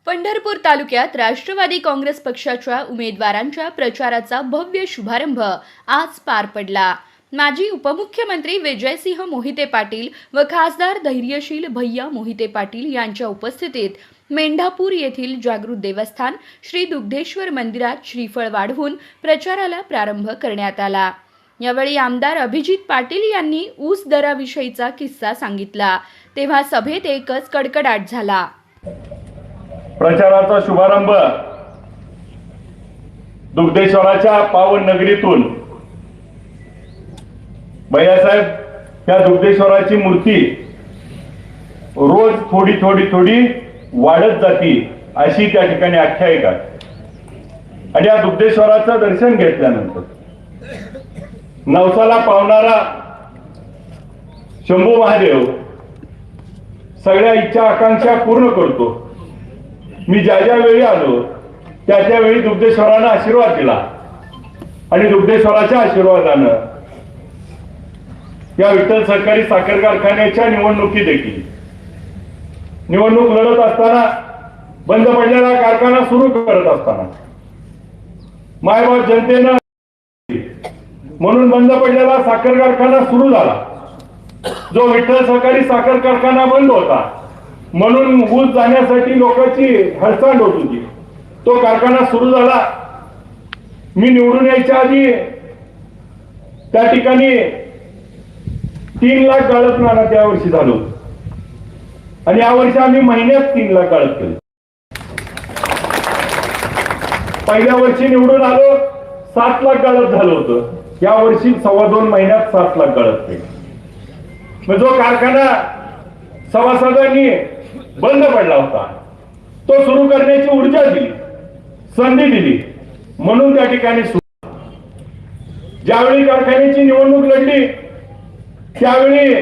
पंढरपूर तालुक्यात राष्ट्रवादी काँग्रेस पक्षाच्या उमेदवारांच्या प्रचाराचा भव्य शुभारंभ आज पार पडला। माजी उपमुख्यमंत्री विजयसिंह मोहिते पाटील व खासदार धैर्यशील भैया मोहिते पाटील यांच्या उपस्थितीत मेंढापूर येथील जागृत देवस्थान श्री दुग्धेश्वर मंदिरात श्रीफळ वाढवून प्रचाराला प्रारंभ करण्यात आला। यावेळी आमदार अभिजित पाटील यांनी ऊस दराविषयीचा किस्सा सांगितला, तेव्हा सभेत एकच कडकडाट झाला। प्रचाराचा शुभारंभ दुग्धेश्वराच्या पावन नगरीतून भैयासाहेब, त्या दुग्धेश्वराची मूर्ती रोज थोडी थोडी थोडी वाढत जाती अशी त्या ठिकाणी आख्यायिका। आणि या दुग्धेश्वराचं दर्शन घेतल्यानंतर नवसाला पावणारा शंभू महादेव सगळ्या इच्छा आकांक्षा पूर्ण करतो। मी ज्या ज्या वेळी आलो त्या त्यावेळी दुग्धेश्वरानं आशीर्वाद दिला आणि दुग्धेश्वराच्या आशीर्वादानं या विठ्ठल सहकारी साखर कारखान्याच्या निवडणुकी देखील निवडणूक लढत असताना, बंद पडलेला कारखाना सुरू करत असताना मायबाप जनतेनं म्हणून बंद पडलेला साखर कारखाना सुरू झाला। जो विठ्ठल सहकारी साखर कारखाना बंद होता म्हणून ऊस जाण्यासाठी लोकांची हडसांड होत होती, तो कारखाना सुरू झाला। मी निवडून यायच्या आधी त्या ठिकाणी 3 लाख गाळप नाना त्या वर्षी झालो आणि या वर्षी आम्ही महिन्यात 3 लाख गाळप केले। पहिल्या वर्षी निवडून आलो 7 लाख गाळप झालं होतं, या वर्षी 2.25 महिन्यात 7 लाख गाळप केले। मग जो कारखाना सभासदांनी बंद पडला होता तो सुरू करण्याची ऊर्जा दिली, संधी दिली, म्हणून त्या ठिकाणी ज्यावेळी कारखान्याची निवडणूक लढली त्यावेळी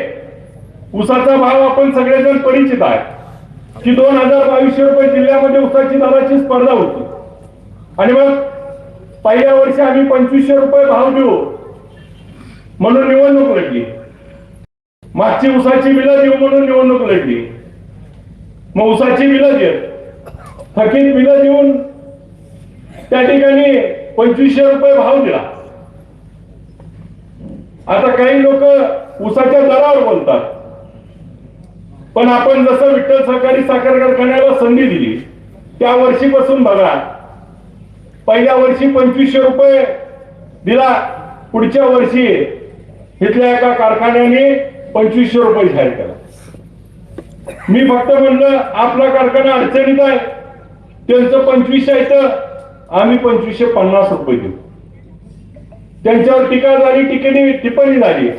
ऊसाचा भाव आपण सगळेजण परिचित आहे की 2200 रुपये जिल्ह्यामध्ये ऊसाची दराची स्पर्धा होती। आणि मग पहिल्या वर्षी आम्ही 2500 रुपये भाव देऊ म्हणून निवडणूक लढली, मागची ऊसाची बिलं देऊ म्हणून निवडणूक लढली। मग ऊसाची बिलं देत थकीत बिलं देऊन त्या ठिकाणी 2500 रुपये भाव दिला। आता काही लोक ऊसाच्या दरावर बोलतात, पण आपण जसं विठ्ठल सहकारी साखर कारखान्याला संधी दिली त्या वर्षीपासून बघा, पहिल्या वर्षी 2500 रुपये दिला, पुढच्या वर्षी इथल्या एका कारखान्याने 2500 रुपये जाहीर केला। मी फक्त म्हणलं आपला कारखाना अडचणीत आहे, त्यांचं 2500 येतं, आम्ही 2550 रुपये देऊ। त्यांच्यावर टीका झाली, टिप्पणी झाली,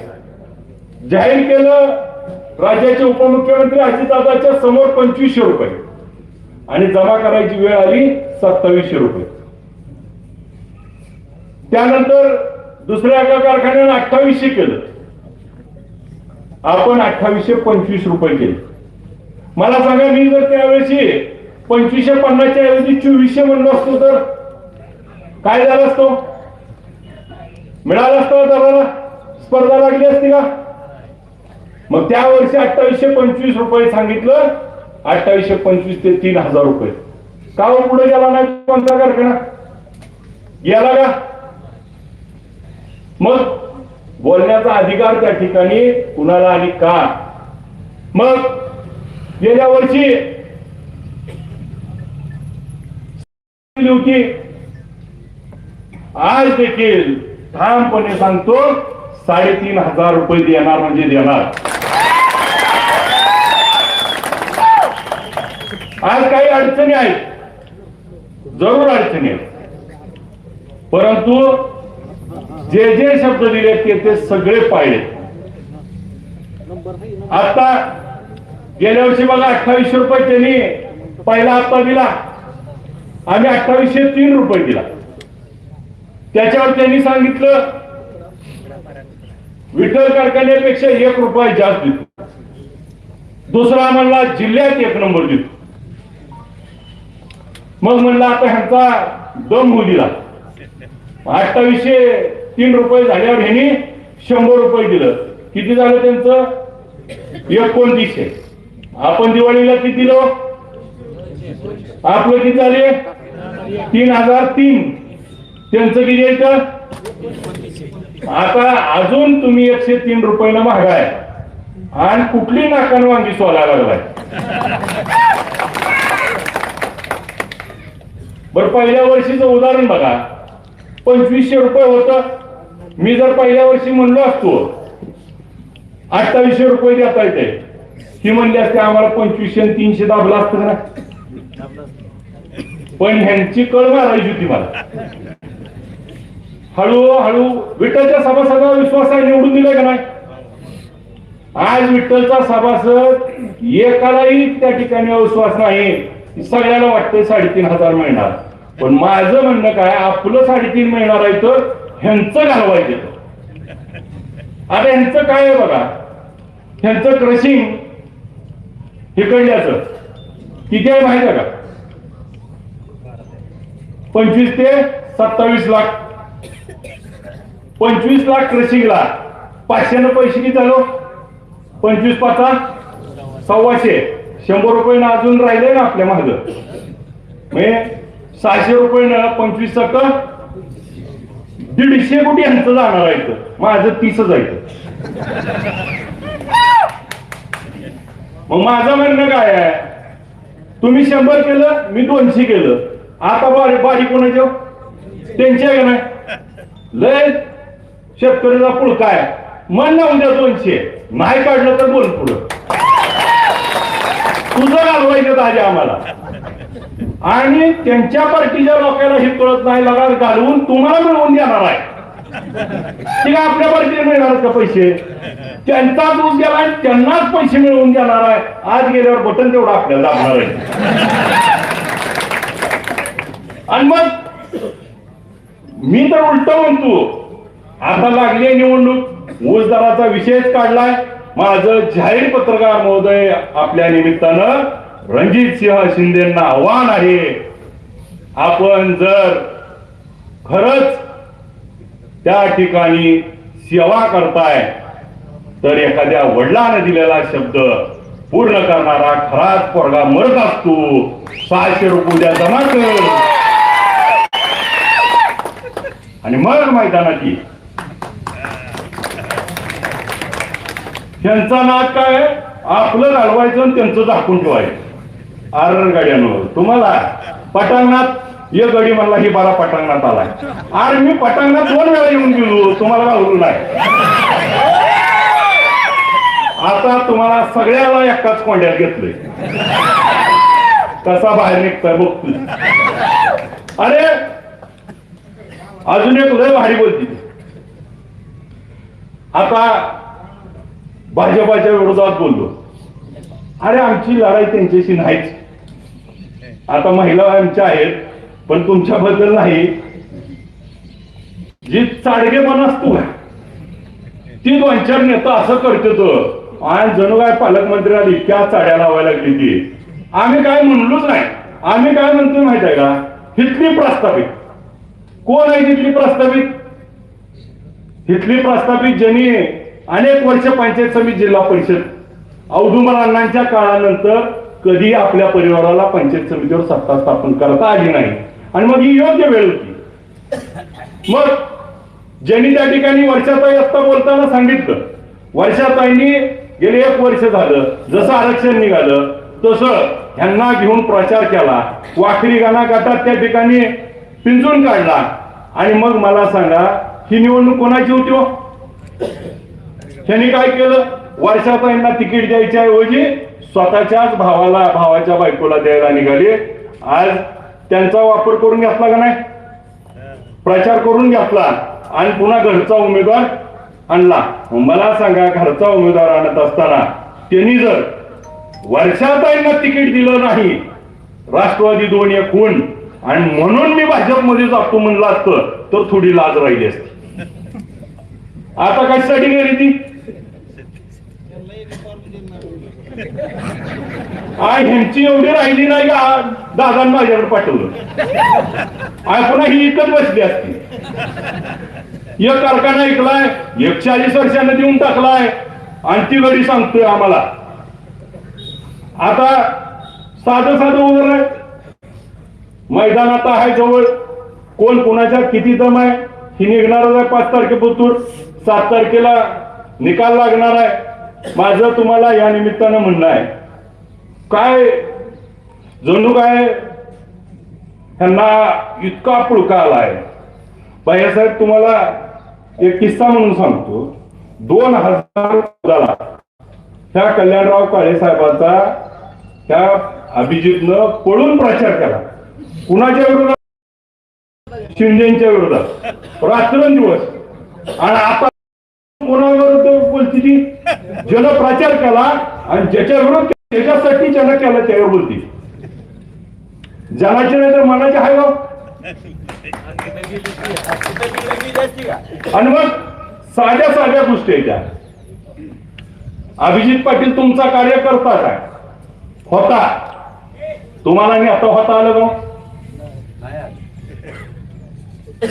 जाहीर केलं राज्याचे उपमुख्यमंत्री अजितदादाच्या समोर 2500 रुपये आणि जमा करायची वेळ आली 2700 रुपये। त्यानंतर दुसऱ्या एका कारखान्याने 2800 केलं, आपण 2825 रुपये केले। मला सांगा, मी जर त्यावेळेस 2550 च्या ऐवजी 2400 म्हणलो असतो तर काय झालं असतं? मिळालं असतं दराला, स्पर्धा लागली असती का? मग त्या वर्षी 2825 रुपये सांगितलं, 2825 ते 3000 रुपये का हो पुढे गेला नाही कोणता कारखाना? गेला का? मग बोलण्याचा अधिकार त्या ठिकाणी कुणाला आणि का? मग गेल्या वर्षी होती, आज देखील ठामपणे सांगतो 3500 रुपये देणार म्हणजे देणार। आज काही अडचणी आहेत, जरूर अडचणी आहेत, परंतु जे जे शब्द दिले ते सगळे पाळले। आता गेल्या वर्षी बघा 2800 रुपये त्यांनी पहिला हप्ता दिला, आम्ही 2803 रुपये दिला। त्याच्यावर त्यांनी सांगितलं विठ्ठल कारखान्यापेक्षा 1 रुपया जास्त देतो, दुसरा म्हणला जिल्ह्यात 1 नंबर देतो। मग म्हणला आता ह्यांचा दम होऊ दिला, 2803 रुपये झाल्यावर ह्यांनी 100 रुपये दिलं, किती झालं त्यांचं? 2900। आपण दिवाळीला किती दिलो? आपलं किती झाले 3003. त्यांचं किती येतं आता अजून तुम्ही 103 रुपयानं महागाय आणि कुठली नाकान वांगी सोलायला लागलाय. बरं पहिल्या वर्षीचं उदाहरण बघा 2500 रुपये होतं. मी जर पहिल्या वर्षी म्हणलो असतो 2800 रुपये देता येते ती म्हणली असते आम्हाला 2500 आणि 300 दाबला असतं ना. पण ह्यांची कळ मारायची होती मला. हळूहळू विठ्ठलच्या सभासदावर विश्वास आहे निवडून दिलाय का नाही. आज विठ्ठलचा सभासद एकालाही त्या ठिकाणी विश्वास नाही. सगळ्याला वाटतंय 3500 मिळणार. पण माझं म्हणणं काय आपलं 3.5 मिळणार आहे तर ह्यांचं घालवायचं. आता ह्यांचं काय आहे बघा ह्यांचं क्रशिंग इकडल्याचं किती आहे माहिती आहे का 25 ते 27 लाख. 25 लाख क्रशिंगला 500 न पैसे किती झालो 25 पाचा 1,200. 100 रुपये अजून राहिले ना आपल्या माग म्हणजे 600 रुपये 25 सक 150 कोटी ह्यांचं जाणार आहे. माझं 30 जायचं. मग माझं म्हणणं काय आहे तुम्ही 100 केलं मी 200 केलं. आता बारी कोणाच्या त्यांच्या का नाही लय शेतकऱ्याचा पुळका आहे. मन ना उद्या 200 नाही काढलं तर बोल पुढं तुझं घालवायचं दाजी आम्हाला. आणि त्यांच्या पार्टीच्या लोकांना हे कळत नाही लगार घालवून तुम्हाला मिळवून देणार आहे. ठीक आहे आपल्या पार्टीला मिळणार का पैसे त्यांचा दोष गेला आणि त्यांनाच पैसे मिळवून देणार आहे. आज गेल्यावर बटन तेवढं आपल्याला दाबणार आहे. आणि मग मी तर उलट म्हणतो आता लागली निवडणूक ऊस दराचा विषयच काढलाय. माझं जाहीर पत्रकार महोदय आपल्या निमित्तानं रणजित सिंह शिंदेना आव्हान आहे आपण जर खरंच त्या ठिकाणी सेवा करताय तर एखाद्या वडिलांना दिलेला शब्द पूर्ण करणारा खराच पोरगा मरत असतो. 600 रुपये द्या जमा कर आणि मग मैदानाची. त्यांचा नाद काय आपलं घालवायचं आणि त्यांचं झाकून ठेवायचं. आरर गाड्यानं तुम्हाला पटांगणात एक गडी म्हणला ही बारा पटांगणात आलाय. अरे मी पटांगणात 2 वेळा येऊन गेलो तुम्हाला घालवलं नाही. आता तुम्हाला सगळ्याला एकाच कोंड्यात घेतलंय कसा बाहेर निघतोय बघतोय. अरे अजून एक लय भारी बोलती आता भाजपाच्या विरोधात बोललो. अरे आमची लढाई त्यांच्याशी नाहीच. आता महिला आमच्या आहेत पण तुमच्याबद्दल नाही. जी चाडगेपणा असतो का ती 2-4 नेता असं करतो आणि जणू काय पालकमंत्र्यांना इतक्या चाड्या लावायला लागली ती. आम्ही काय म्हणलोच नाही. आम्ही काय म्हणतोय माहित आहे का हितली प्रस्थापित कोण आहे तिथली प्रस्थापित हितली प्रस्थापित ज्यांनी अनेक वर्ष पंचायत समिती जिल्हा परिषद औदुंबर अण्णांच्या काळानंतर कधी आपल्या परिवाराला पंचायत समितीवर सत्ता स्थापन करता आली नाही. आणि मग ही योग्य वेळ होती. मग ज्यांनी त्या ठिकाणी वर्षाताई असता बोलताना सांगितलं वर्षाताईंनी गेले 1 वर्ष झालं जसं आरक्षण निघालं तसं ह्यांना घेऊन प्रचार केला. वाखरी गाणा गाठात त्या ठिकाणी पिंजून काढला. आणि मग मला सांगा ही निवडणूक कोणाची होती हो. त्यांनी काय केलं वर्षाताईंना तिकीट द्यायच्या ऐवजी स्वतःच्याच भावाच्या बायकोला द्यायला निघाले. आज त्यांचा वापर करून घेतला का नाही प्रचार करून घेतला आणि पुन्हा घरचा उमेदवार आणला. मला सांगा घरचा उमेदवार आणत असताना त्यांनी जर वर्षाताईंना तिकीट दिलं नाही राष्ट्रवादी 2-1 होऊन आणि म्हणून मी भाजपमध्ये जातो म्हणलं असतं तर थोडी लाज राहिली असती. आता कशासाठी गेली ती ह्यांची एवढी राहिली नाही का दादांनी माझ्याकडे पाठवलं. पुन्हा ही इकत बसली असती. एक कारखाना ऐकलाय 140 वर्षांना देऊन टाकलाय आणि ती गडी सांगतोय आम्हाला. आता साधं उदाहरण मैदानात आहे जवळ, कोण कोणाच्या किती दम आहे ही निघणारच आहे. 5 तारखेपासून 7 तारखेला निकाल लागणार आहे. माझं तुम्हाला या निमित्तानं म्हणणं आहे, काय जणू काय ह्यांना इतका पुळका आलाय. बाळासाहेब, तुम्हाला एक किस्सा म्हणून सांगतो. 2014 ह्या कल्याणराव काळे साहेबांचा ह्या अभिजितनं पळून प्रचार केला. कुणाच्या विरोधात? शिंदेच्या विरोधात, रात्रंदिवस. आणि आता कोणाविरोधात बोलती ती? ज्यानं प्रचार केला आणि ज्याच्या विरोध त्याच्यासाठी ज्यानं केलं त्यावर बोलती. जनाचे नाही तर मनाचे आहे गाव. आणि मग साध्या साध्या गोष्टी आहेत त्या. अभिजित पाटील तुमचा कार्यकर्ता काय होता, तुम्हाला नाही आता होता आलं का?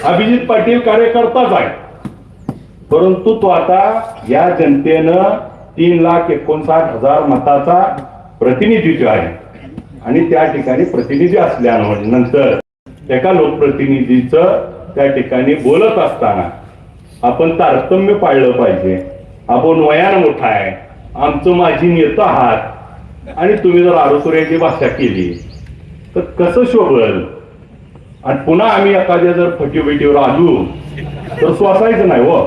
अभिजित पाटील कार्यकर्ताच आहे, परंतु तो आता या जनतेनं 3,59,000 मताचा प्रतिनिधित्व आहे. आणि त्या ठिकाणी प्रतिनिधी असल्यानंतर एका लोकप्रतिनिधीचं त्या ठिकाणी बोलत असताना आपण तारतम्य पाळलं पाहिजे. आपण वयानं मोठा आहे, आमचं माझी नेता आहात, आणि तुम्ही जर आरोसुऱ्याची भाषा केली तर कसं शोभल? आणि पुन्हा आम्ही एखाद्या जर फटीबेटीवर आलो तर स्वासायचं नाही हो.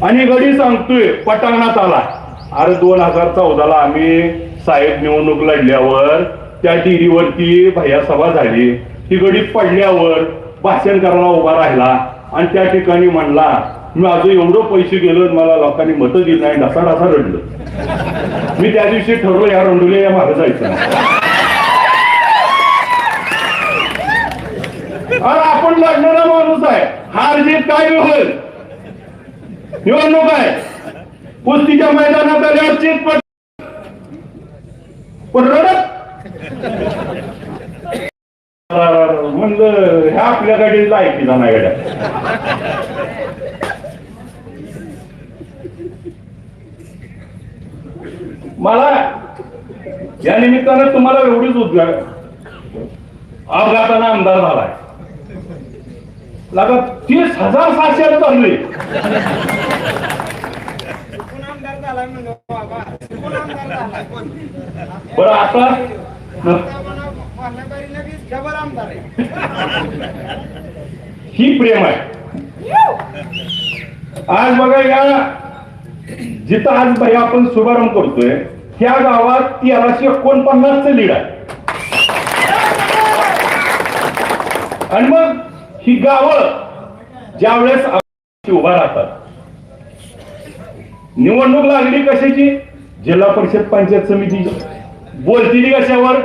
आणि गडी सांगतोय पटांगणात आला. अरे 2014ला आम्ही साहेब निवडणूक लढल्यावर त्या टीव्हीवरती भैया सभा झाली. ती गडीत पडल्यावर भाषण करायला उभा राहिला आणि त्या ठिकाणी म्हणला, मी अजून एवढं पैसे गेलो, मला लोकांनी मतं दिली नाही, ढसा रडलं. मी त्या दिवशी ठरवलं या रंडोले या मागे जायचं. अरे आपण लढणारा माणूस आहे, हार जीत काय होईल? निवडणूक आहे, कुस्तीच्या मैदानात आल्यावर चित पण रडत म्हणलं ह्या आपल्याकडे लायकीचा नाही गड्या. मला या निमित्तानं तुम्हाला एवढीच उद्गार, अपघातानं आमदार झालाय, लागत 30,700 चालले. बरं आता ही प्रेम आहे. आज बघा, या जिथं आज भाई आपण शुभारंभ करतोय त्या गावात 1349चं लीड आहे. आणि मग ही गावं ज्या वेळेस उभा राहतात, निवडणूक लागली कशाची? जिल्हा परिषद पंचायत समिती. बोलतील कशावर?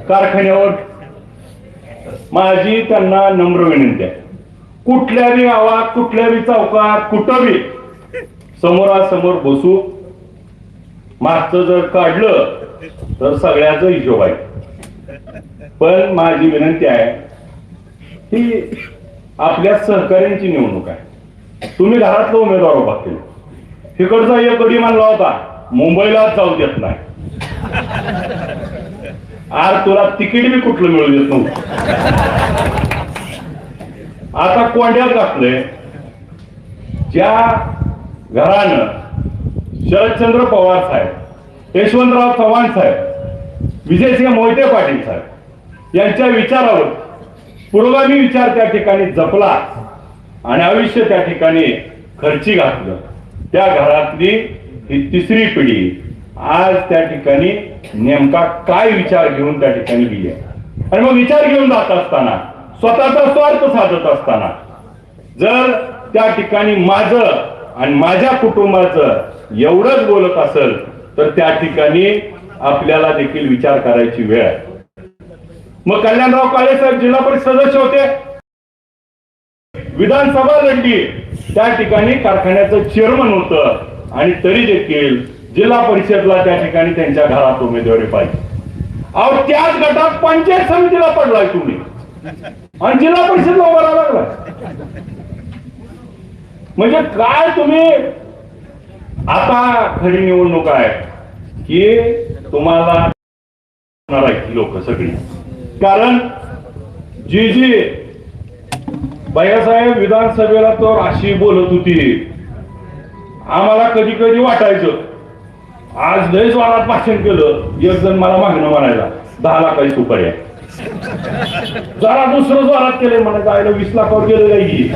कारखान्यावर. माझी त्यांना नम्र विनंती आहे, कुठल्याही गावात, कुठल्याही चौकात, कुठं बी समोरासमोर बसू. मागचं जर काढलं तर सगळ्याचा हिशोब आहे. पण माझी विनंती आहे, ही आपल्या सहकार्यांची निवडणूक आहे. तुम्ही घरातला उमेदवार उभा केला, तिकडचा एक गडी मानला होता, मुंबईला जाऊ देत नाही. आज तुला तिकीट बी कुठलं मिळू देत नव्हतं. आता कोंड्यात घातलंय. ज्या घरानं शरदचंद्र पवार साहेब, यशवंतराव चव्हाण साहेब, विजयसिंह मोहिते पाटील साहेब यांच्या विचारावर पुरोगामी विचार त्या ठिकाणी जपला आणि आयुष्य त्या ठिकाणी खर्ची घातलं, त्या घरातली ही तिसरी पिढी आज त्या ठिकाणी नेमका काय विचार घेऊन त्या ठिकाणी गेली. आणि मग विचार घेऊन जात असताना, स्वतःचा स्वार्थ साधत असताना, जर त्या ठिकाणी माझं आणि माझ्या कुटुंबाचं एवढंच बोलत असेल तर त्या ठिकाणी आपल्याला देखील विचार करायची वेळ आहे. मग कल्याणराव काळे साहेब जिल्हा परिषद सदस्य होते, विधानसभा लढली, त्या ठिकाणी कारखान्याचं चेअरमन होतं, आणि तरी देखील जिल्हा परिषदला त्या ठिकाणी त्यांच्या घरात उमेदवारी पाहिजे. अहो, त्याच गटात पंचायत समितीला पडलाय तुम्ही आणि जिल्हा परिषदला उभा राहायला लागला. म्हणजे काय तुम्ही? आता खरी निवडणूक आहे की तुम्हाला लोक सगळी कारण जी भैयासाहेब विधानसभेला तर अशी बोलत होती, आम्हाला कधी कधी वाटायचं आज लय जोरात भाषण केलं, एक जण मला मागणं म्हणायला 10 लाखाची सुपारी आहे, जरा दुसरं जोरात केलंय म्हणायचं आयला 20 लाखावर गेलं काही,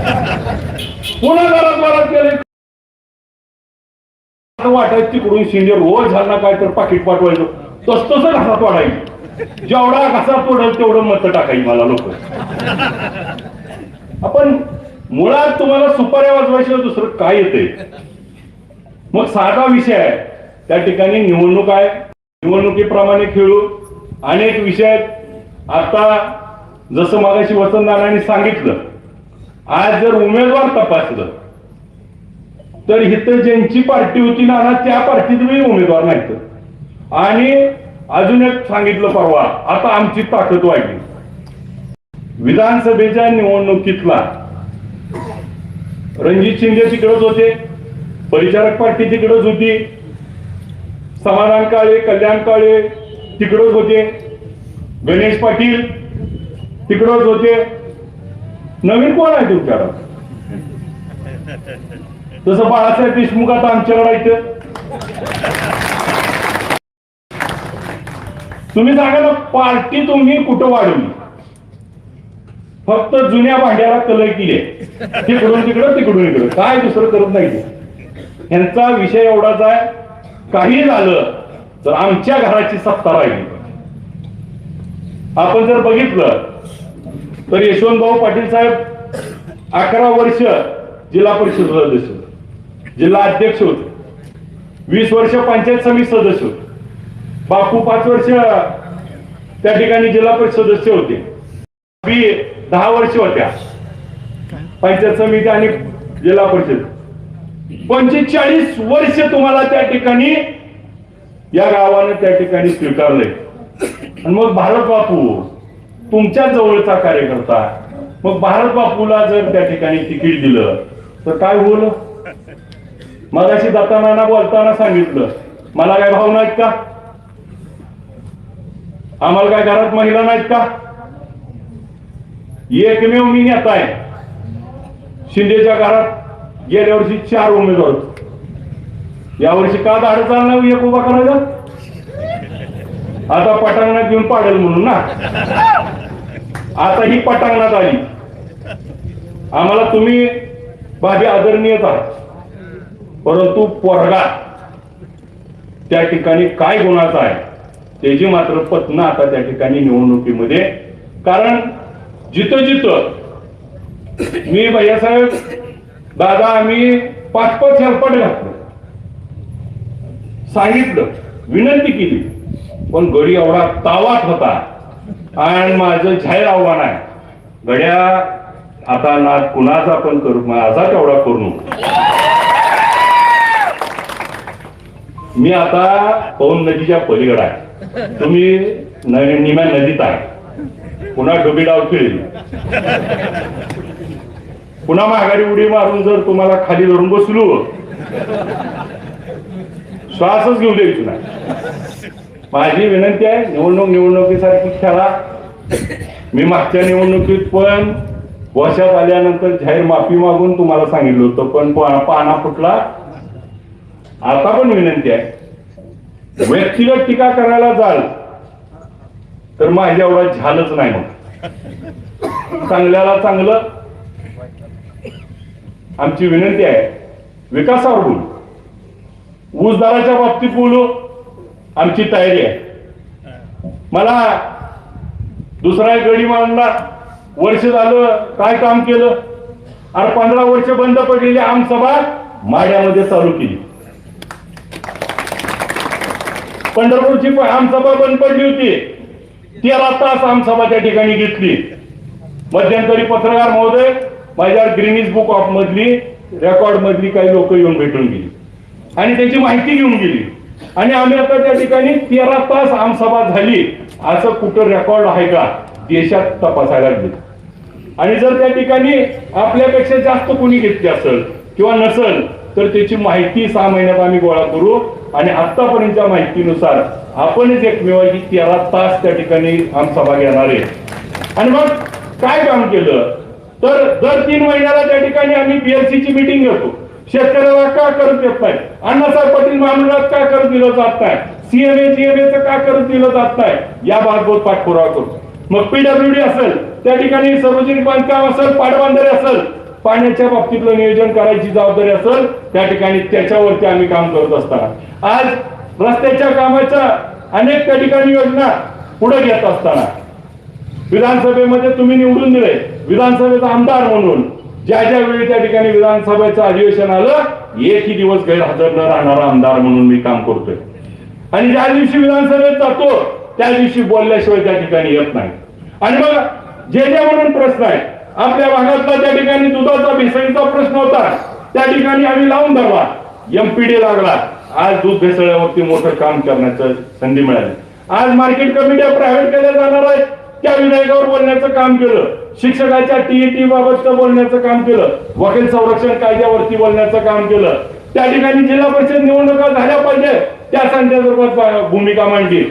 पुन्हा जरा जोरात केलंय वाटायचं तिकडून शिंदे रोज झाला काय तर पाकिट पाठवायचं, तसं घासात वाढायचं, जेवढा घासा तोडल तेवढं मत टाकायची मला लोक. आपण मुळात तुम्हाला सुपाऱ्या वाजवायशिवाय दुसरं काय येते. मग साधा विषय आहे, त्या ठिकाणी निवडणूक आहे, निवडणुकीप्रमाणे खेळू. अनेक विषय आहेत. आता जसं मगाशी वसंतदादांनी सांगितलं, आज जर उमेदवार तपासलं तर इथं ज्यांची पार्टी होती ना त्या पार्टीतही उमेदवार नाहीत. आणि अजून एक सांगितलं परवा, आता आमची ताकद वाढली. विधानसभेच्या निवडणुकीतला रणजित शिंदे तिकडच होते, परिचारक पार्टी तिकडच होती, समाधान काळे, कल्याण काळे तिकडच होते, गणेश पाटील तिकडच होते. नवीन कोण आहे तुमच्याकडं? तसं बाळासाहेब देशमुख आता आमच्याकडे येतं. तुम्ही सांगा ना, पार्टी तुम्ही कुठं वाढवली? फक्त जुन्या भांड्याला कलर केली, तिकडून तिकडं तिकडून इकडं, काय दुसरं करत नाही. यांचा विषय एवढाच आहे, काही झालं तर आमच्या घराची सत्ता राहिली. आपण जर बघितलं तर यशवंतभाऊ पाटील साहेब 11 वर्ष जिल्हा परिषद सदस्य होते, जिल्हा अध्यक्ष होते, 20 वर्ष पंचायत समिती सदस्य होते. बापू 5 वर्ष त्या ठिकाणी जिल्हा परिषद सदस्य होते. 10 वर्ष होत्या पंचायत समिती आणि जिल्हा परिषद. 45 वर्ष तुम्हाला त्या ठिकाणी या गावाने त्या ठिकाणी स्वीकारले. आणि मग भारत बापू तुमच्या जवळचा कार्यकर्ता, मग भारत बापूला जर त्या ठिकाणी तिकीट दिलं तर काय होईल? मगाशी जाताना बोलताना सांगितलं, मला काय भाव नाहीत का? आम्हाला काय घरात महिला नाहीत का? एकमेव मी नेता आहे. शिंदेच्या घरात गेल्या वर्षी 4 उमेदवार होते. यावर्षी का धाड चालणार एक उभा करायचा? आता पटांगणात घेऊन पाडेल म्हणून ना. आता ही पटांगणात आली. आम्हाला तुम्ही भाभी आदरणीयच आहात, परंतु पोरगा त्या ठिकाणी काय गुणाचा आहे त्याची मात्र पत्न आता त्या ठिकाणी निवडणुकीमध्ये. कारण जिथं जिथं मी भैयासाहेब दादा आम्ही 5-5 हेलपाट घातलं, सांगितलं, विनंती केली, पण गडी एवढा तावात होता. आणि माझं जाहीर आव्हान आहे, गड्या आता ना कुणाचा पण करू, माझा तेवढा करू नको. मी आता पवन नदीच्या पलीकडे आहे, तुम्ही निम्या नदीत आहे. पुन्हा डोबी डाव खेळली, पुन्हा माघारी उडी मारून जर तुम्हाला खाली धरून बसलो, श्वासच घेऊ द्यायची नाही. माझी विनंती आहे, निवडणुकीसारखी खेळा. मी मागच्या निवडणुकीत पण वर्षात आल्यानंतर जाहीर माफी मागून तुम्हाला सांगितलं होतं, पण पाना फुटला. आता पण विनंती आहे, व्यक्तिगत टीका करायला जाल तर माझ्या एवढा झालंच नाही. मग चांगल्याला चांगलं. आमची विनंती आहे, विकासावर बोलू, ऊस दराच्या बाबतीत बोलू, आमची तयारी आहे. मला दुसरा गडी मानला, वर्ष झालं काय काम केलं? आणि 15 वर्ष बंद पडलेली आमसभा माड्यामध्ये चालू केली. पंढरपूरची आमसभा बंद पडली होती, 13 तास आमसभा त्या ठिकाणी घेतली. मध्यंतरी पत्रकार महोदय माझ्या ग्रीनिज बुक ऑफ मधली रेकॉर्ड मधली काही लोक येऊन भेटून गेली आणि त्याची माहिती घेऊन गेली. आणि आम्ही आता त्या ठिकाणी 13 तास आमसभा झाली असं कुठं रेकॉर्ड आहे का देशात तपासायला लागले. आणि जर त्या ठिकाणी आपल्यापेक्षा जास्त कोणी घेतली असेल किंवा नसेल तर त्याची माहिती 6 महिन्यात आम्ही गोळा करू आणि आतापर्यंतच्या माहितीनुसार आपणच एकमेव की 13 तास त्या ठिकाणी आमसभा घेणार आहे. आणि मग काय काम केलं तर दर 3 महिन्याला त्या ठिकाणी आम्ही PLC ची मीटिंग घेतो. शेतकऱ्याला का करत येत नाही, अण्णासाहेब पाटील महामंडळात का करत दिलं जात नाही, CMA का करत दिलं जात नाही, या बाबत पाठपुरावा करतो. मग PWD असेल, त्या ठिकाणी सार्वजनिक बांधकाम असेल, पाटबंधारे असेल, पाण्याच्या बाबतीतलं नियोजन करायची जबाबदारी असेल, त्या ठिकाणी त्याच्यावरती आम्ही काम करत असताना आज रस्त्याच्या कामाच्या अनेक त्या ठिकाणी योजना पुढे घेत असताना विधानसभेमध्ये तुम्ही निवडून दिले विधानसभेचा आमदार म्हणून. ज्या ज्या वेळी त्या ठिकाणी विधानसभेचं अधिवेशन आलं एकही दिवस गैरहजर न राहणारा आमदार म्हणून मी काम करतोय. आणि ज्या दिवशी विधानसभेत जातो त्या दिवशी बोलल्याशिवाय त्या ठिकाणी येत नाही. आणि मग जे म्हणून प्रश्न आहे आपल्या भागातला त्या ठिकाणी दुधाचा भेसळीचा प्रश्न होता, त्या ठिकाणी आम्ही लावून धरला, MPD लागला. आज दूध भेसळल्यावरती मोठं काम करण्याचं संधी मिळाली. आज मार्केट कमिट्या प्रायव्हेट केल्या जाणार आहेत, त्या विधेयकावर बोलण्याचं काम केलं. शिक्षकाच्या TET बाबतचं बोलण्याचं काम केलं. वकील संरक्षण कायद्यावरती बोलण्याचं काम केलं. त्या ठिकाणी जिल्हा परिषद निवडणुका झाल्या पाहिजे त्या संदर्भात भूमिका मांडली.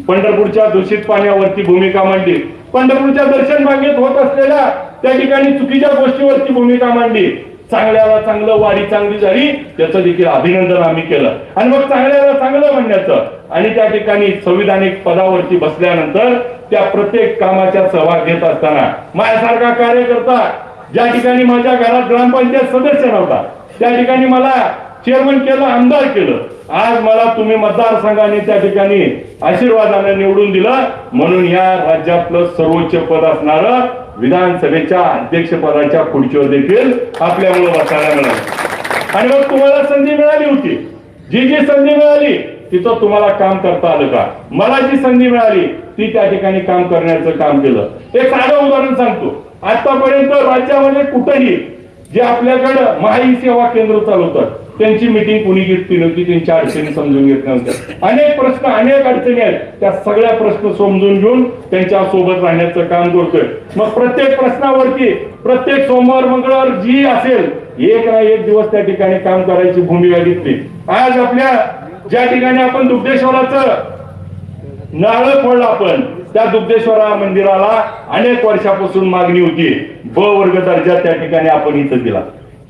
पंढरपूरच्या दूषित पाण्यावरती भूमिका मांडली. पंढरपूरच्या दर्शन बागेत होत असलेल्या त्या ठिकाणी चुकीच्या गोष्टीवरती भूमिका मांडली. चांगल्याला चांगलं, वारी चांगली झाली त्याचं देखील अभिनंदन आम्ही केलं. आणि मग चांगल्याला चांगलं म्हणण्याचं आणि त्या ठिकाणी संविधानिक पदावरती बसल्यानंतर त्या प्रत्येक कामाच्या सहभाग घेत असताना माझ्यासारखा कार्यकर्ता ज्या ठिकाणी माझ्या घरात ग्रामपंचायत सदस्य नव्हता त्या ठिकाणी मला चेअरमन केलं, आमदार केलं. आज मला तुम्ही मतदारसंघाने त्या ठिकाणी आशीर्वादाने निवडून दिलं म्हणून या राज्यातलं सर्वोच्च पद असणारं विधानसभेच्या अध्यक्षपदाच्या खुर्चीवर देखील आपल्यामुळे बसायला मिळालं. आणि मग तुम्हाला संधी मिळाली होती, जी जी संधी मिळाली तिथं तुम्हाला काम करता आलं का? मला जी संधी मिळाली ती त्या ठिकाणी काम करण्याचं काम केलं. एक साधं उदाहरण सांगतो. आतापर्यंत राज्यामध्ये कुठेही जे आपल्याकडे महाई सेवा केंद्र चालवतात त्यांची मीटिंग कुणी घेतली नव्हती, त्यांच्या अडचणी समजून घेत नव्हत्या. अनेक प्रश्न, अनेक अडचणी आहेत, त्या सगळ्या प्रश्न समजून घेऊन त्यांच्या सोबत राहण्याचं काम करतोय. मग प्रत्येक प्रश्नावरती प्रत्येक सोमवार मंगळवार जी असेल एक ना एक दिवस त्या ठिकाणी काम करायची भूमिका घेतली. आज आपल्या ज्या ठिकाणी आपण दुग्धेश्वराचं नारळ फोडला, आपण त्या दुग्धेश्वरा मंदिराला अनेक वर्षापासून मागणी होती. ब वर्ग दर्जा त्या ठिकाणी आपण इथं दिला.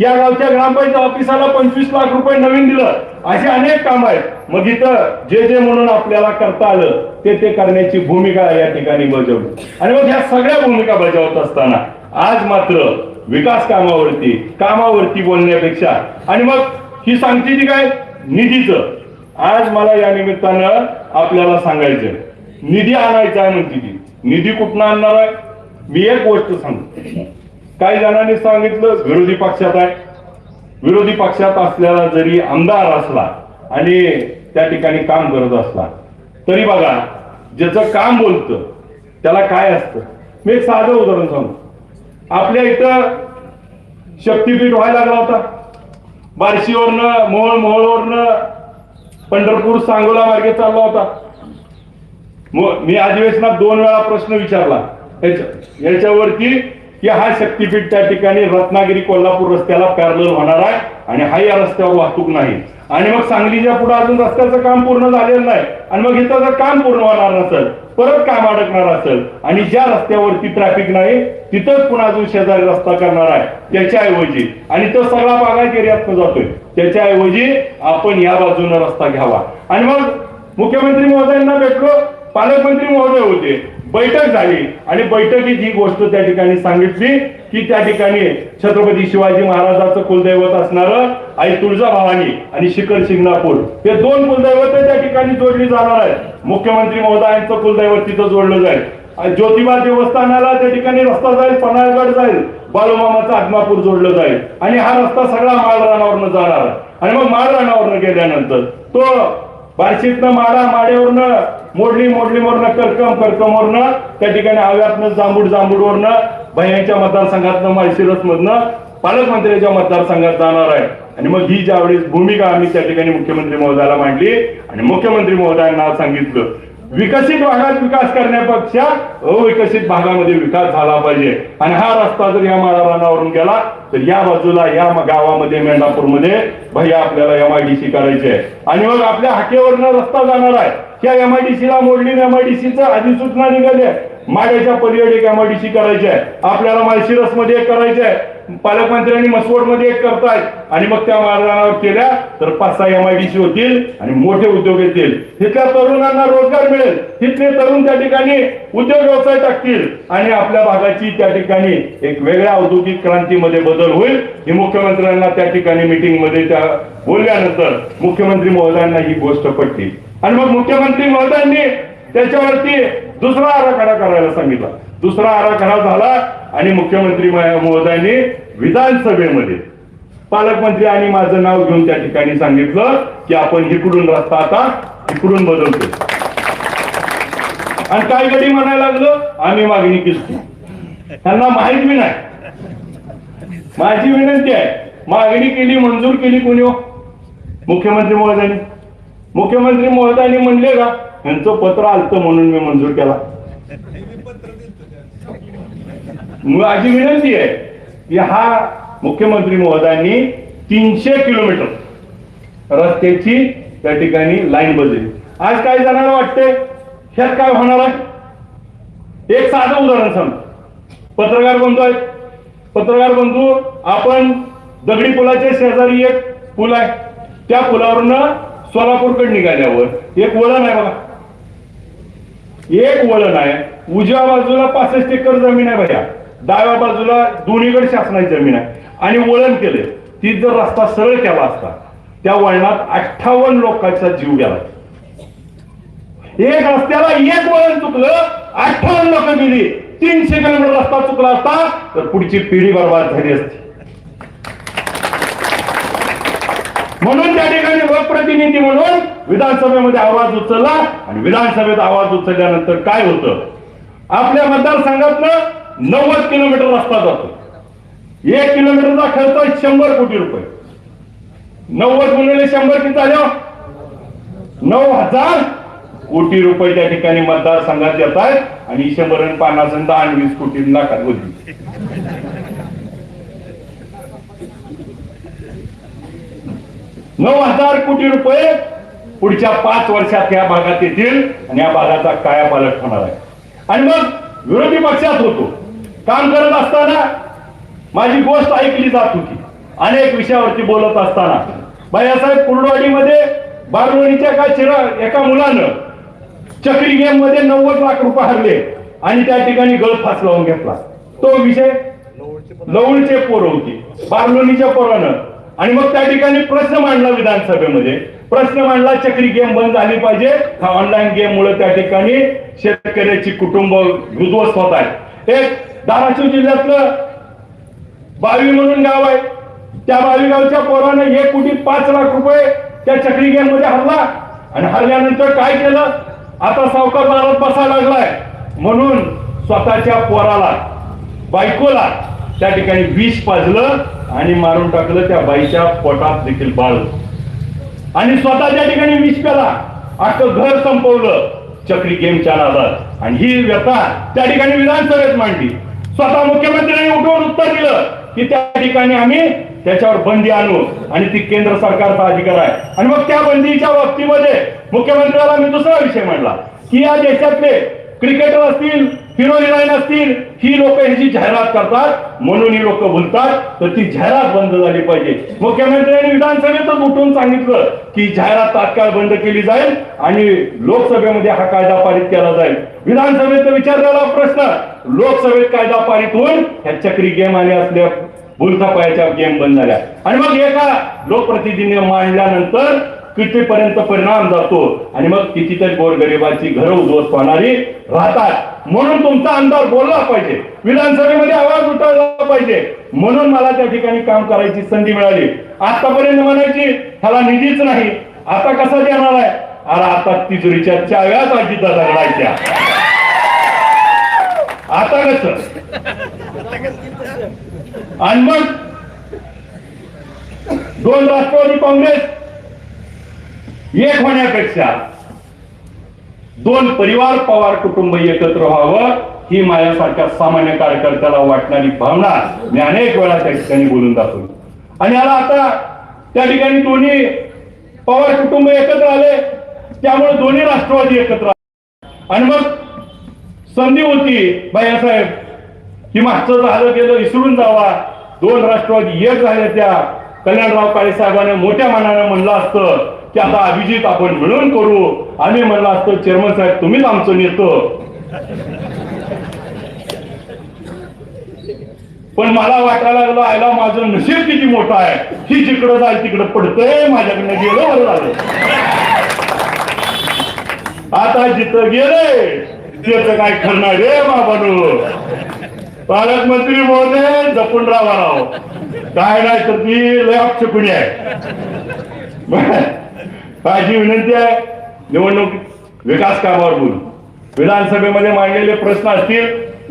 या गावच्या ग्रामपंचायत ऑफिसाला 25 लाख रुपये नवीन दिलं. असे अनेक काम आहेत. मग इथं जे म्हणून आपल्याला करता आलं ते करण्याची भूमिका या ठिकाणी बजावली. आणि मग ह्या सगळ्या भूमिका बजावत असताना आज मात्र विकास कामावरती बोलण्यापेक्षा आणि मग ही सांगते ती काय निधीचं. आज मला या निमित्तानं आपल्याला सांगायचं निधी आणायचा आहे म्हणते ती. निधी कुठनं आणणार आहे? मी एक गोष्ट सांगतो. काही जणांनी सांगितलं विरोधी पक्षात आहे. विरोधी पक्षात असलेला जरी आमदार असला आणि त्या ठिकाणी काम करत असला तरी बघा ज्याचं काम बोलतं त्याला काय असतं. मी एक साधं उदाहरण सांगतो. आपल्या इथं शक्तीपीठ व्हायला लागला होता. बार्शीवरनं मोहोळवरनं पंढरपूर सांगोला मार्गे चालला होता. मी अधिवेशनात 2 वेळा प्रश्न विचारला याच्यावरती की हा शक्तीपीठ त्या ठिकाणी रत्नागिरी कोल्हापूर रस्त्याला पॅरलल होणार आहे आणि हा या रस्त्यावर वाहतूक नाही. आणि मग सांगलीच्या पुढे अजून रस्त्याचं काम पूर्ण झालेलं नाही आणि मग इथं जर काम पूर्ण होणार नसेल परत काम अडकणार असेल आणि ज्या रस्त्यावरती ट्रॅफिक नाही तिथंच पुन्हा अजून शेजारी रस्ता करणार आहे त्याच्याऐवजी आणि तो सगळा बागायत एरियातनं जातोय त्याच्याऐवजी आपण या बाजूने रस्ता घ्यावा. आणि मग मुख्यमंत्री महोदयांना भेटलो, पालकमंत्री महोदय होते, बैठक झाली आणि बैठकीत ही गोष्ट त्या ठिकाणी सांगितली की त्या ठिकाणी छत्रपती शिवाजी महाराजांचं कुलदैवत असणारं आई तुळजाभवानी आणि शिखर शिंगणापूर हे 2 कुलदैवत त्या ठिकाणी जोडली जाणार आहेत. मुख्यमंत्री महोदयांचं कुलदैवत तिथं जोडलं जाईल. ज्योतिबा देवस्थानाला त्या ठिकाणी रस्ता जाईल, पन्हाळगड जाईल, बाळूमामाचं आदमापूर जोडलं जाईल आणि हा रस्ता सगळा माळरानावरनं जाणार. आणि मग माळरानावरनं गेल्यानंतर तो बार्शीतनं माड्यावरनं मोडलीवरनं करकमवरनं त्या ठिकाणी आव्यातनं जांभूडवरनं भैयांच्या मतदारसंघातनं माळशिरस मधनं पालकमंत्र्यांच्या मतदारसंघात जाणार आहे. आणि मग ही ज्यावेळेस भूमिका आम्ही त्या ठिकाणी मुख्यमंत्री महोदयाला मांडली आणि मुख्यमंत्री महोदयांना सांगितलं विकसित भागात विकास करण्यापेक्षा अविकसित भागामध्ये विकास झाला पाहिजे. आणि हा रस्ता जर या माळरानावरून गेला तर या बाजूला या गावामध्ये मेंढापूरमध्ये भैया आपल्याला MIDC करायचे आहे. आणि मग आपल्या हाकेवरनं रस्ता जाणार आहे. त्या MIDCला मोडली MIDCचं अधिसूचना निघाली आहे. माड्याच्या पलीकडे एक MIDC करायचे आहे. आपल्याला माळशिरस मध्ये एक करायचे आहे. पालकमंत्र्यांनी मसवड मध्ये एक करतायत. आणि मग त्या मार्गावर केल्या तर 5-6 MIDC होतील आणि मोठे उद्योग येतील. तिथल्या तरुणांना रोजगार मिळेल. तिथले तरुण त्या ठिकाणी उद्योग व्यवसाय टाकतील आणि आपल्या भागाची त्या ठिकाणी एक वेगळ्या औद्योगिक क्रांतीमध्ये बदल होईल. ही मुख्यमंत्र्यांना त्या ठिकाणी मीटिंग मध्ये त्या बोलल्यानंतर मुख्यमंत्री महोदयांना ही गोष्ट पटली. आणि मग मुख्यमंत्री महोदयांनी त्याच्यावरती दुसरा आराखडा करायला सांगितला. दुसरा आराखडा झाला आणि मुख्यमंत्री महोदयांनी विधानसभेमध्ये पालकमंत्री आणि माझं नाव घेऊन त्या ठिकाणी सांगितलं की आपण इकडून रस्ता आता इकडून बदलतो. आणि काय गडी म्हणायला लागलं आम्ही मागणी केली. त्यांना माहित बी नाही. माझी विनंती आहे, मागणी केली मंजूर केली कोणी? मुख्यमंत्री महोदयांनी. मुख्यमंत्री महोदयांनी म्हणले का यांचं पत्र आलतं म्हणून मी मंजूर केला. माझी विनंती आहे की हा मुख्यमंत्री महोदयांनी 300 किलोमीटर रस्त्याची त्या ठिकाणी लाईन बदलली. आज काय जणांना वाटते ह्यात काय होणार आहे? एक साधं उदाहरण सांग. पत्रकार बंधू आहेत. पत्रकार बंधू, आपण दगडी पुलाच्या शेजारी एक पूल आहे. त्या पुलावरनं सोलापूरकडे निघाल्यावर एक वळण आहे बघा. एक वळण आहे. उजव्या बाजूला 65 एकर जमीन आहे भैया. डाव्या बाजूला दोन्हीकडे शासनाची जमीन आहे. आणि वळण केले. ती जर रस्ता सरळ केला असता त्या वळणात 58 लोकांचा जीव गेला. एक रस्त्याला एक वळण चुकलं 58 लोक गेली. 300 किलोमीटर रस्ता चुकला असता तर पुढची पिढी बर्बाद झाली असती. म्हणून त्या ठिकाणी लोकप्रतिनिधी म्हणून विधानसभेमध्ये आवाज उचलला. आणि विधानसभेत आवाज उचलल्यानंतर काय होतं? आपल्या मतदारसंघातनं 90 किलोमीटर रस्ता जातो. 1 किलोमीटरचा खर्च 100 कोटी रुपये. 90 गुणिले 100 किती झालं? 9,000 कोटी रुपये त्या ठिकाणी मतदारसंघात येत आहेत. आणि 150 आणि 20 कोटी लाखात होती. 9,000 कोटी रुपये पुढच्या 5 वर्षात या भागात येतील आणि या भागाचा कायापालट होणार आहे. आणि मग विरोधी पक्षात होतो. काम करत असताना माझी गोष्ट ऐकली जात होती. अनेक विषयावरती बोलत असताना बाळासाहेब कुर्डवाडीमध्ये बारलोणीच्या एका मुलानं चक्री गेम मध्ये 90 लाख रुपये हरले आणि त्या ठिकाणी गळफास लावून घेतला. तो विषय लवणचे पोरं होती बारलोणीच्या पोरानं. आणि मग त्या ठिकाणी प्रश्न मांडला विधानसभेमध्ये. प्रश्न मांडला चक्री गेम बंद झाली पाहिजे. हा ऑनलाईन गेम मुळे त्या ठिकाणी शेतकऱ्याची कुटुंब उद्ध्वस्त होत आहेत. एक धाराशिव जिल्ह्यातलं बावी म्हणून गाव आहे. त्या बावी गावच्या पोरानं 1,05,00,000 रुपये त्या चक्री गेम मध्ये हरला. आणि हरल्यानंतर काय केलं? आता सावकार दारात बसायला लागलाय म्हणून स्वतःच्या पोराला बायकोला त्या ठिकाणी विष पाजलं आणि मारून टाकलं. त्या बाईच्या पोटात देखील बाळ आणि स्वतः त्या ठिकाणी विष प्याला. अख्खं घर संपवलं चक्री गेमच्या नादात. आणि ही व्यथा त्या ठिकाणी विधानसभेत मांडली. स्वतः मुख्यमंत्र्यांनी उठवून उत्तर दिलं की त्या ठिकाणी आम्ही त्याच्यावर बंदी आणू आणि ती केंद्र सरकारचा अधिकार आहे. आणि मग त्या बंदीच्या बाबतीमध्ये मुख्यमंत्र्याला मी दुसरा विषय मांडला की या देशातले क्रिकेटर असतील, फिरोजी लाईन असतील, ही लोक ह्याची जाहिरात करतात म्हणून ही लोक बोलतात. तर ती जाहिरात बंद झाली पाहिजे. मुख्यमंत्र्यांनी विधानसभेतच उठून सांगितलं की जाहिरात तात्काळ बंद केली जाईल आणि लोकसभेमध्ये हा कायदा पारित केला जाईल. विधानसभेत विचारलेला प्रश्न लोकसभेत कायदा पारित होऊन ह्या चक्री गेम आणि असल्या भूलथापायाच्या गेम बंद झाल्या. आणि मग एका लोकप्रतिनिधीने मांडल्यानंतर कितीपर्यंत परिणाम जातो आणि मग कितीतरी गोरगरिबाची घरं उद्ध्वस्त होणारी राहतात. म्हणून तुमचा आमदार बोलला पाहिजे, विधानसभेमध्ये आवाज उठवला पाहिजे. म्हणून मला त्या ठिकाणी काम करायची संधी मिळाली. आतापर्यंत म्हणायची ह्याला निधीच नाही, आता कसा देणार आहे? अरे आता तिजोरीच्या चाव्याच अजिता दगडायच्या. आता कसं? आणि मग 2 राष्ट्रवादी काँग्रेस एक होण्यापेक्षा दोन परिवार पवार कुटुंब एकत्र व्हावं ही माझ्यासारख्या सामान्य कार्यकर्त्याला वाटणारी भावना मी अनेक वेळा त्या ठिकाणी बोलून दाखवली. आणि याला आता त्या ठिकाणी दोन्ही पवार कुटुंब एकत्र आले, त्यामुळे दोन्ही राष्ट्रवादी एकत्र आले. आणि मग संधी होती बाळासाहेब की मागचं झालं गेलं विसरून जावा, दोन राष्ट्रवादी एक झाले. त्या कल्याणराव काळे साहेबांनी मोठ्या मनाने म्हणलं असतं की आता अभिजित आपण मिळून करू, आम्ही म्हणलं असतं चेअरमन साहेब तुम्हीच आमचं नेतो. पण मला वाटायला लागलं आयला माझं नशीब किती मोठं आहे, ही जिकडं जाईल तिकडं पडतंय, माझ्याकडनं गेलं बरं झालं. आता जिथं गेले त्याचं काय करणार रे बाबांनो. पालकमंत्री महोदय जपून राहावं, काय नाही तर ती लय अपशकुनी आहे. माझी विनंती आहे, निवडणूक विकास कामावर बोलू. विधानसभेमध्ये मांडलेले प्रश्न असतील,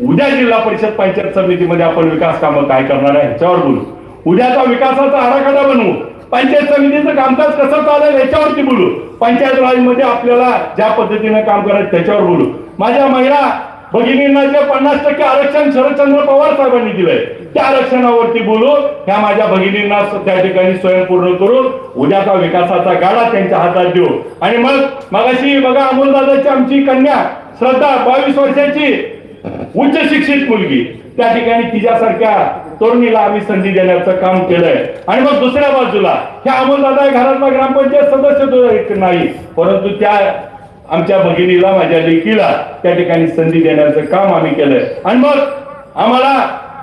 उद्या जिल्हा परिषद पंचायत समितीमध्ये आपण विकास कामं काय करणार आहे ह्याच्यावर बोलू. उद्याचा विकासाचा आराखडा बनवू. पंचायत समितीचं कामकाज कसं चालेल याच्यावरती बोलू. पंचायत राजमध्ये आपल्याला ज्या पद्धतीने काम करायचं त्याच्यावर बोलू. माझ्या महिला भगिनींना जे 50% आरक्षण शरदचंद्र पवार साहेबांनी दिलंय त्या आरक्षणावरती बोलू. ह्या माझ्या भगिनींना त्या ठिकाणी स्वयंपूर्ण करून उद्याचा विकासाचा गाडा त्यांच्या हातात देऊ. आणि मग मगाशी बघा अमोलदादाची आमची कन्या श्रद्धा 22 वर्षाची उच्च शिक्षित मुलगी, त्या ठिकाणी तिच्यासारख्या तरुणीला आम्ही संधी देण्याचं काम केलंय. आणि मग दुसऱ्या बाजूला ह्या अमोलदादा घरातला ग्रामपंचायत सदस्य नाही, परंतु त्या आमच्या भगिनीला माझ्या लेकीला त्या ठिकाणी संधी देण्याचं काम आम्ही केलंय. आणि मग आम्हाला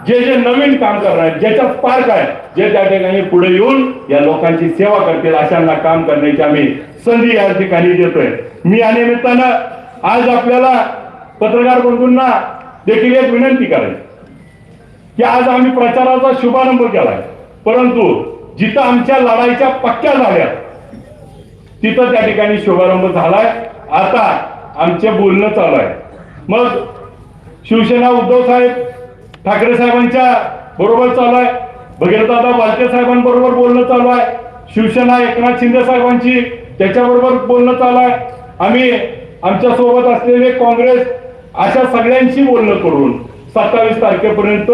जे जे नवीन काम करणार, ज्याच्यात स्पार्क आहे, जे त्या ठिकाणी पुढे येऊन या लोकांची सेवा करतील अशांना काम करण्याची आम्ही संधी या ठिकाणी देतोय. मी या निमित्तानं आज आपल्याला पत्रकार बंधूंना देखील एक विनंती करायची की आज आम्ही प्रचाराचा शुभारंभ केलाय, परंतु जिथं आमच्या लढाईच्या पक्क्या झाल्या तिथं त्या ठिकाणी शुभारंभ झालाय. आता आमचे बोलणं चालू आहे. मग शिवसेना उद्धव साहेब ठाकरे साहेबांच्या बरोबर चालू आहे, भगीरथदादा बालके साहेबांबरोबर बोलणं चालू आहे, शिवसेना एकनाथ शिंदे साहेबांची त्याच्याबरोबर बोलणं चालू आहे. आम्ही आमच्या सोबत असलेले काँग्रेस अशा सगळ्यांशी बोलणं करून 27 तारखेपर्यंत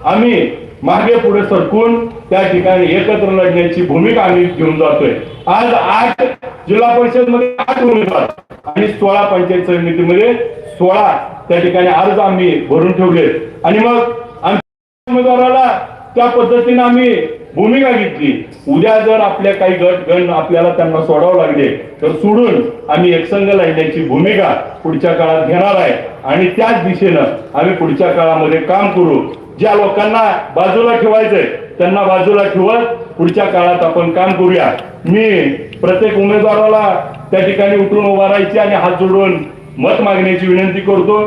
आम्ही मागे पुढे सरकून त्या ठिकाणी एकत्र लढण्याची भूमिका आम्ही घेऊन जातोय. आज 8 जिल्हा परिषद मध्ये 8 उमेदवार आणि 16 पंचायत समितीमध्ये 16 त्या ठिकाणी अर्ज आम्ही भरून ठेवले. आणि मग आमच्या उमेदवाराला त्या पद्धतीने आम्ही भूमिका घेतली. उद्या जर आपल्या काही गट गण आपल्याला त्यांना सोडावं लागले तर सोडून आम्ही एकसंघ लढण्याची भूमिका पुढच्या काळात घेणार आहे. आणि त्याच दिशेनं आम्ही पुढच्या काळामध्ये काम करू. ज्या लोकांना बाजूला ठेवायचंय त्यांना बाजूला ठेवत पुढच्या काळात आपण काम करूया. मी प्रत्येक उमेदवाराला त्या ठिकाणी उठून उभा राहायची आणि हात जोडून मत मागण्याची विनंती करतो.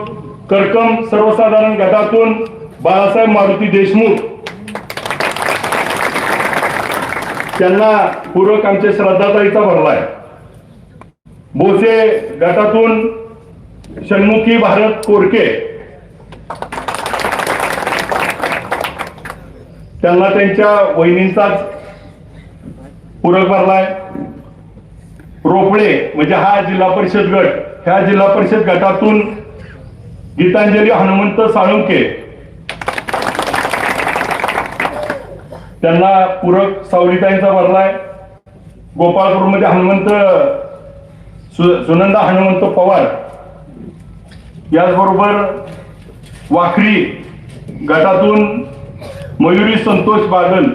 करकम सर्वसाधारण गटातून बाळासाहेब मारुती देशमुख, त्यांना पूर्वक आमच्या श्रद्धाताईचा भरलाय. बोसे गटातून षण्मुखी भारत कोरके, त्यांना त्यांच्या वहिनींचाच पूरक भरलाय. रोपडे म्हणजे हा जिल्हा परिषद गट, ह्या जिल्हा परिषद गटातून गीतांजली हनुमंत साळुंके, त्यांना पूरक सावलीताईंचा भरलाय. गोपाळपूरमध्ये हनुमंत सुनंदा हनुमंत पवार, याचबरोबर वाखरी गटातून मयुरी संतोष बागल,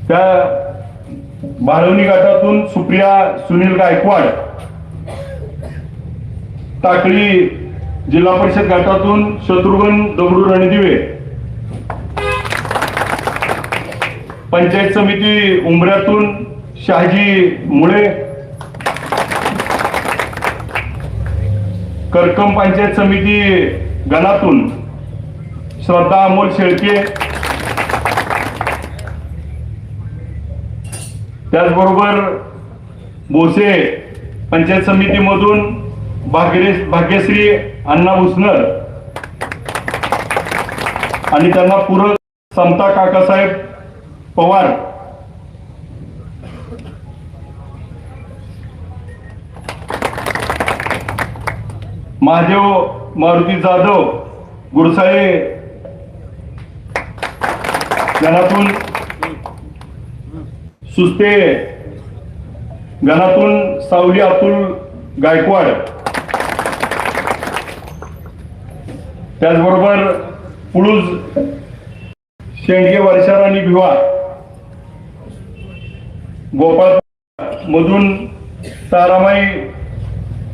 त्या बाळवणी गटातून सुप्रिया सुनील गायकवाड, टाकळी जिल्हा परिषद गटातून शत्रुघ्न दगडू रणदिवे, पंचायत समिती उंबऱ्यातून शहाजी मुळे, करकम पंचायत समिती गणातून श्रद्धा अमोल शेळके, त्याचबरोबर बोसे पंचायत समितीमधून भाग्यश्री अण्णा उसनर आणि त्यांना पूरक समता काकासाहेब पवार, महादेव मारुती जाधव गुरसाळे गणातून, सुस्ते गणातून सावली अतुल गायकवाड, त्याचबरोबर पुळूज शेंडगे वर्षा राणी भिवा, गोपाळ मधून तारामाई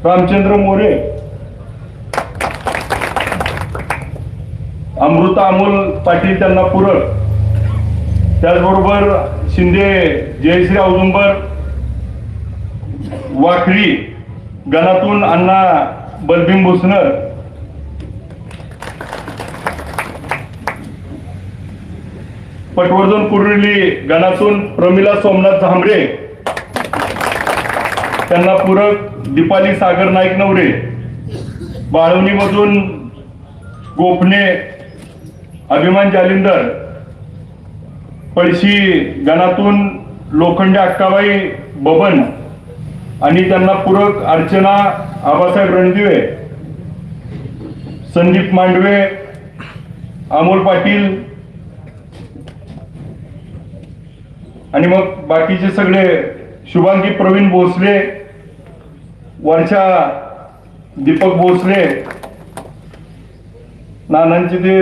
रामचंद्र मोरे, अमृता अमोल पाटील त्यांना पूरक, त्याचबरोबर शिंदे जयश्री औदुंबर वाखरी गणातून अण्णा बलभीम भुसनर, पटवर्धन कुर्ली गणातून प्रमिला सोमनाथ झांबरे, त्यांना पूरक दीपाली सागर नाईक नवरे, बाळवणी मधून गोपने अभिमान जालिंदर, पळशी गणातून लोखंडे अक्काबाई बबन आणि त्यांना पूरक अर्चना आबासाहेब रणदिवे, संदीप मांडवे, अमोल पाटील आणि मग बाकीचे सगळे शुभांगी प्रवीण भोसले, वर्षा दीपक भोसले, नानांचे ते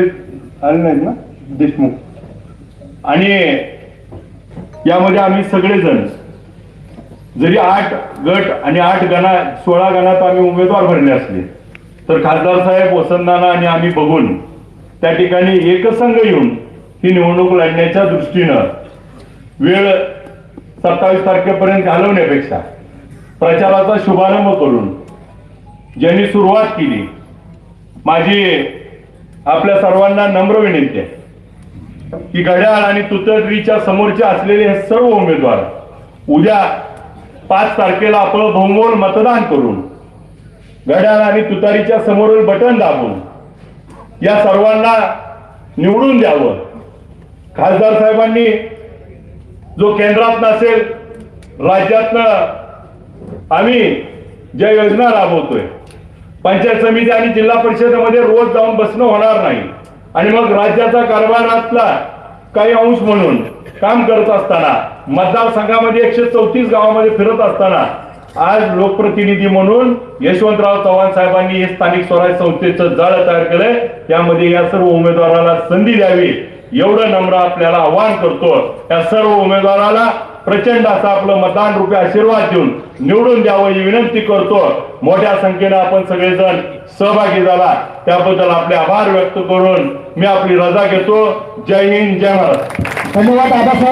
आले नाहीत ना देशमुख, आणि यामध्ये आम्ही सगळेजण जरी 8 गट आणि 8 गणा 16 गणात आम्ही उमेदवार भरले असले तर खासदार साहेब वसंतनाना आणि आम्ही बघून त्या ठिकाणी एकसंघ येऊन ही निवडणूक लढण्याच्या दृष्टीनं वेळ 27 तारखेपर्यंत घालवण्यापेक्षा प्रचाराचा शुभारंभ करून ज्यांनी सुरुवात केली, माझी आपल्या सर्वांना नम्र विनंती आहे की घड्याळ आणि तुतडीच्या समोरचे असलेले हे सर्व उमेदवार उद्या 5 तारखेला आपलं बहुमोल मतदान करून घड्याळ आणि तुतारीच्या समोरील बटन दाबून या सर्वांना निवडून द्यावं. खासदार साहेबांनी जो केंद्रात नसेल राज्यातनं आम्ही ज्या योजना राबवतोय, पंचायत समिती आणि जिल्हा परिषदेमध्ये रोज जाऊन बसणं होणार नाही आणि मग राज्याचा कारभारातला काही अंश म्हणून काम करत असताना मतदारसंघामध्ये 134 गावामध्ये फिरत असताना आज लोकप्रतिनिधी म्हणून यशवंतराव चव्हाण साहेबांनी हे स्थानिक स्वराज्य संस्थेचं जाळं तयार केलंय. त्यामध्ये या सर्व उमेदवाराला संधी द्यावी एवढं नम्र आपल्याला आवाहन करतो. या सर्व उमेदवाराला प्रचंड असा आपलं मतदान रूपी आशीर्वाद देऊन निवडून द्यावं ही विनंती करतो. मोठ्या संख्येने आपण सगळेजण सहभागी झाला त्याबद्दल आपले आभार व्यक्त करून मी आपली रजा घेतो. जय हिंद, जय महाराष्ट्र. धन्यवाद आबासाहेब.